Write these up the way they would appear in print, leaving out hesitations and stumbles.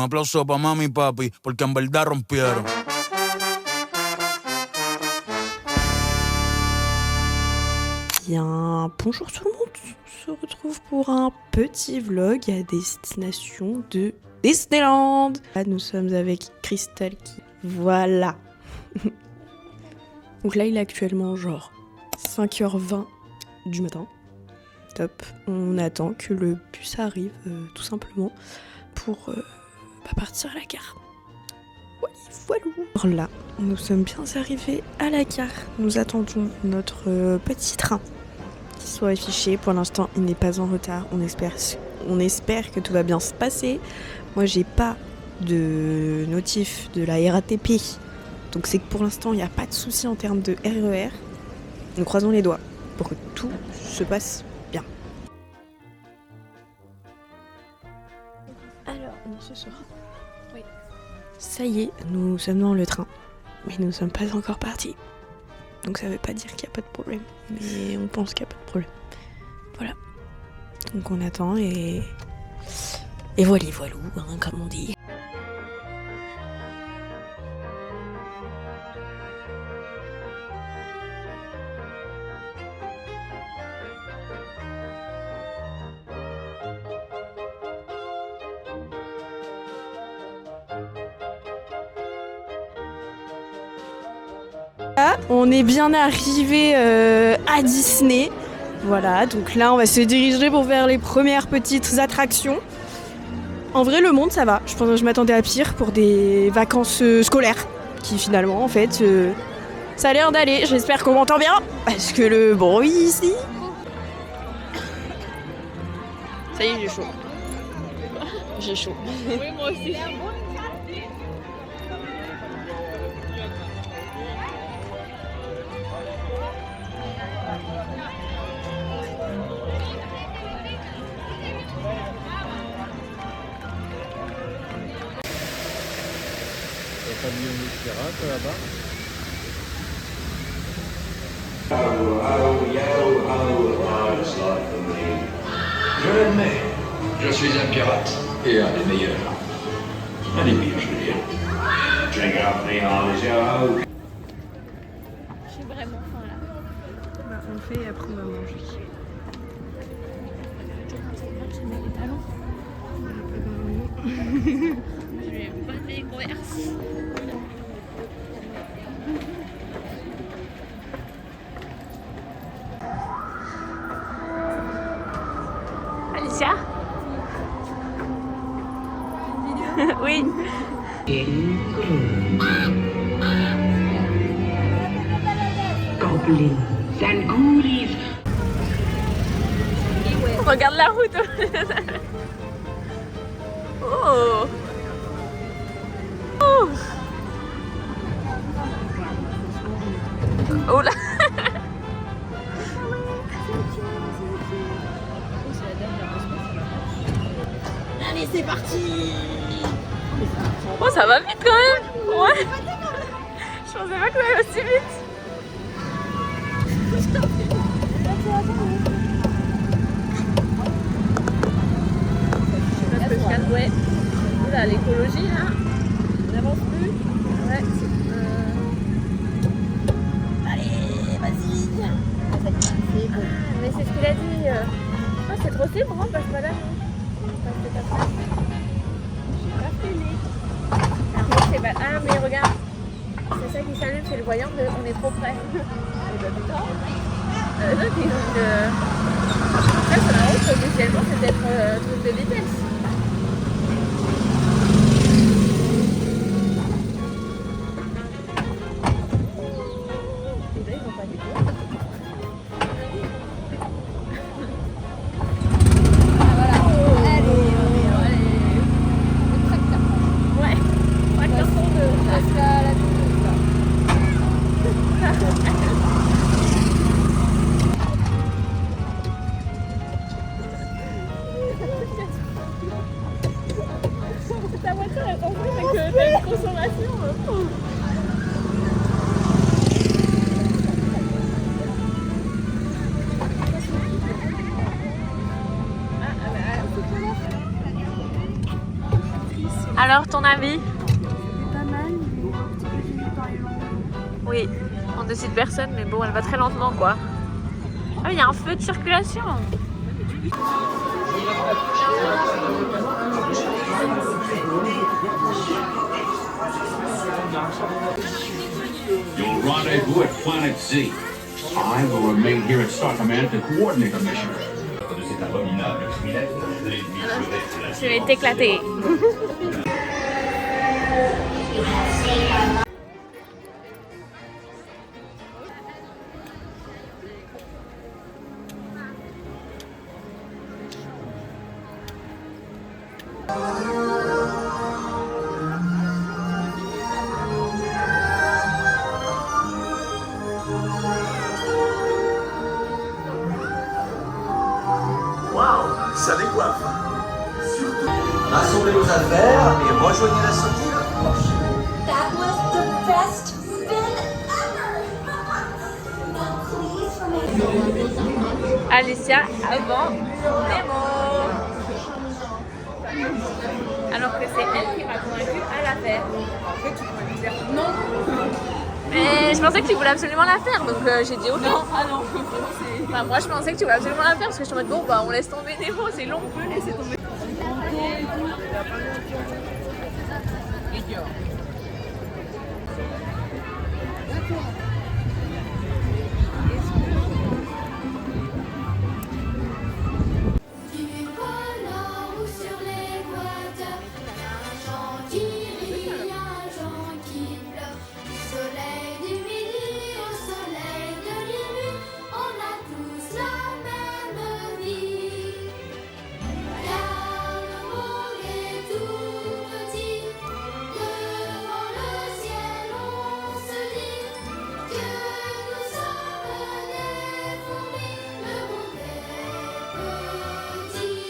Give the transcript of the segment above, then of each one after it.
Un aplauso para mami y papi, porque en verdad rompieron. Bien, bonjour tout le monde, on se retrouve pour un petit vlog à destination de Disneyland. Là, nous sommes avec Crystal qui... Voilà. Donc là, il est actuellement genre 5h20 du matin. Top. On attend que le bus arrive, tout simplement, pour partir à la gare. Voilà. Là, nous sommes bien arrivés à la gare. Nous attendons notre petit train qui soit affiché. Pour l'instant, il n'est pas en retard. On espère que tout va bien se passer. Moi, j'ai pas de notif de la RATP. Donc c'est que pour l'instant, il n'y a pas de souci en termes de RER. Nous croisons les doigts pour que tout se passe bien. Alors, ce soir. Oui. Ça y est, nous sommes dans le train. Mais nous ne sommes pas encore partis. Donc ça veut pas dire qu'il n'y a pas de problème. Mais on pense qu'il n'y a pas de problème. Voilà. Donc on attend et voilou, hein, comme on dit. On est bien arrivé à Disney. Voilà, donc là on va se diriger pour faire les premières petites attractions. En vrai, le monde ça va. Je pense que je m'attendais à pire pour des vacances scolaires. Qui finalement, en fait, ça a l'air d'aller. J'espère qu'on m'entend bien. Parce que le bruit ici. Ça y est, j'ai chaud. J'ai chaud. Oui, moi aussi. Pas de lion de pirate là-bas. Je l'admets, je suis un pirate et un des meilleurs. Un des pires, je veux dire. J'ai vraiment faim là. Bah, on fait et après on va manger. Je vais pas des converses. Alicia? Oui. Goblins and ghoulies. Regarde la route. Oh. Oh. Oh là. Allez, c'est parti. Oh, ça va vite quand même. Ouais. Je pensais pas que ça allait aussi vite. Ouais. Là, l'écologie là. On n'avance plus. Ouais. Allez, vas-y. Mais c'est ce qu'il a dit. Oh, c'est trop libre, on passe pas là. J'ai pas fini. Après, c'est pas... Ah, mais regarde. C'est ça qui s'allume, c'est le voyant de on est trop près. Et bah putain. Non, puis donc. Après, sur la route, officiellement, c'est peut-être truc de vitesse. Ta voiture elle t'en fait que t'as une consommation. Alors, ton avis? Pas mal, mais un petit peu gênée par les longs. Oui, on décide personne, mais bon, elle va très lentement quoi. Ah, il y a un feu de circulation. You'll rendezvous at Planet Z. I will remain here at Star Command to coordinate the mission. De cet abominable criminel, l'ennemi serait Je vais t'éclater. Waouh, ça décoiffe. Rassemblez vos affaires et rejoignez la sortie. That was the best spin ever! Now please remain. Alicia avant Nemo. Alors que c'est elle qui m'a convaincue à la faire. En fait, tu pourrais lui dire non. Mais je pensais que tu voulais absolument la faire, donc j'ai dit ok. Non, ah non, enfin, moi je pensais que tu voulais absolument la faire parce que je te dis bon bah on laisse tomber Nemo, c'est long, on peut laisser tomber. Du pôle Nord ou sur l'équateur, un gens qui rit, un gens qui pleure. Du soleil du midi au soleil de minuit, on a tous la même vie. Car le monde est tout petit, devant le ciel on se dit que nous sommes des fourmis, le monde est petit.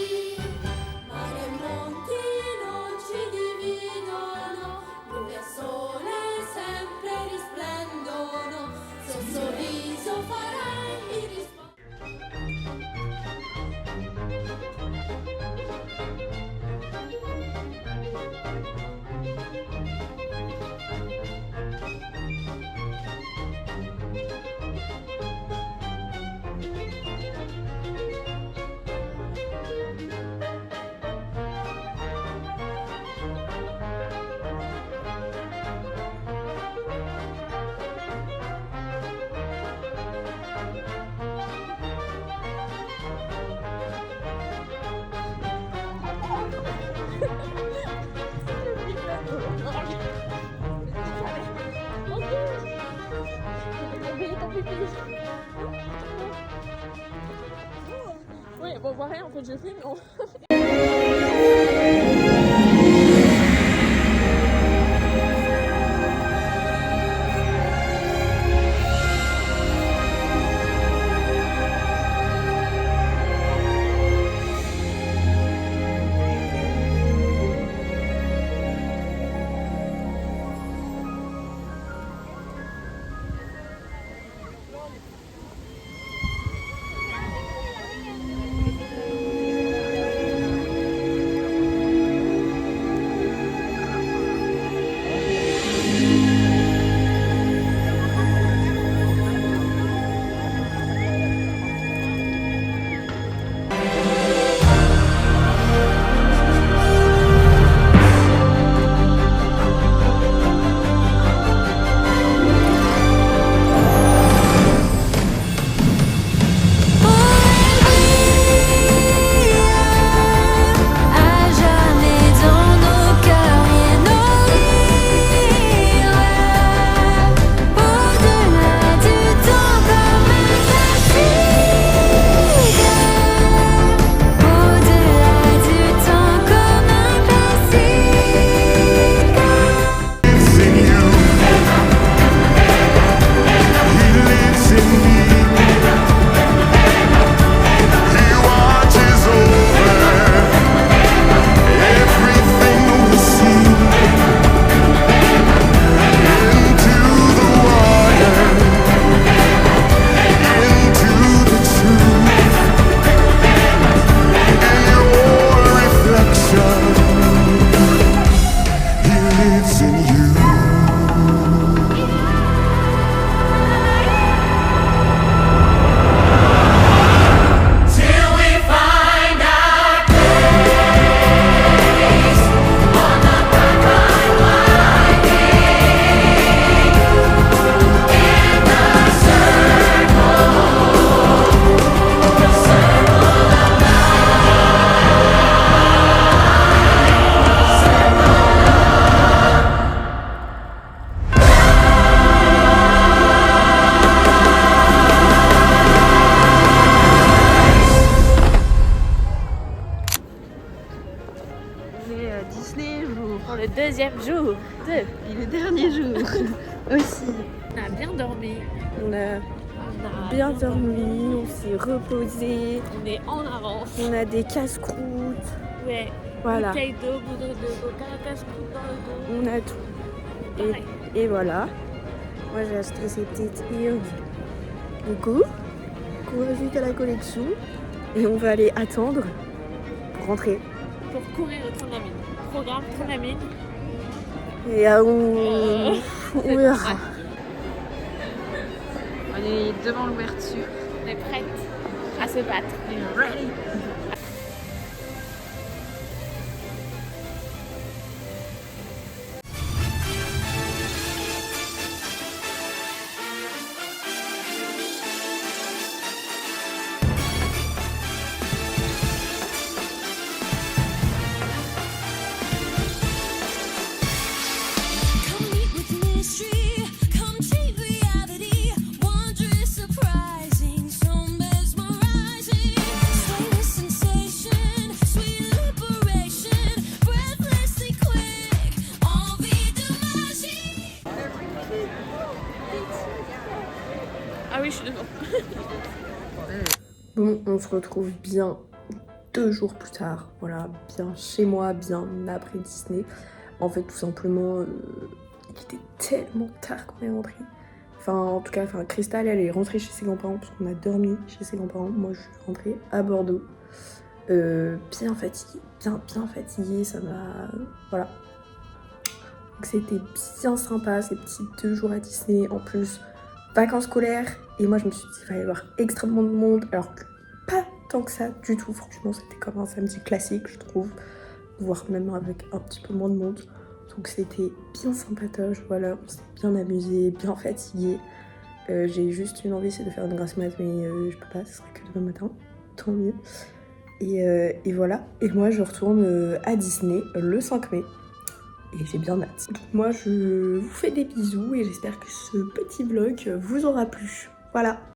Ma nel monti non ci dividono, luce e sole sempre risplendono, se un sorriso farai mi rispondi. Oui, bon, pareil, en fait, je filme, non. les Disney jours. Pour le deuxième jour. Et le dernier jour aussi. On a bien dormi. On a bien dormi, on s'est reposé, On est en avance. on a des casse-croûtes, Ouais. voilà, Bouteille d'eau, bouteille de coca, casse-croûte dans le dos. on a tout. Pareil. Et voilà. Moi j'ai acheté ces petites earrings du coup qu'on rajoute à la collection et on va aller attendre pour rentrer. Pour courir au Tronamine. Programme Tronamine. Et on verra. On est devant l'ouverture. On est prête à se battre. Come meet with mystery, come take reality, wondrous, surprising, so mesmerizing. Sweet sensation, sweet liberation, breathlessly quick, envie de magie. Ah oui, je suis devant. Bon, on se retrouve bien 2 jours plus tard, voilà, bien chez moi, bien après Disney. En fait, tout simplement, il était tellement tard qu'on est rentré. Enfin, en tout cas, Crystal, elle est rentrée chez ses grands-parents parce qu'on a dormi chez ses grands-parents. Moi, je suis rentrée à Bordeaux, bien fatiguée, bien fatiguée, ça m'a... Voilà. Donc c'était bien sympa, ces petits 2 jours à Disney, en plus, vacances scolaires. Et moi, je me suis dit, il va y avoir extrêmement de monde, alors que pas tant que ça du tout. Franchement, c'était comme un samedi classique, je trouve, voire même avec un petit peu moins de monde. Donc c'était bien sympatoche, voilà, on s'est bien amusé, bien fatigué. J'ai juste une envie, c'est de faire une grasse mat, mais je peux pas, ce sera que demain matin, tant mieux. Et voilà, et moi je retourne à Disney le 5 mai. Et j'ai bien hâte. Donc moi je vous fais des bisous et j'espère que ce petit vlog vous aura plu. Voilà.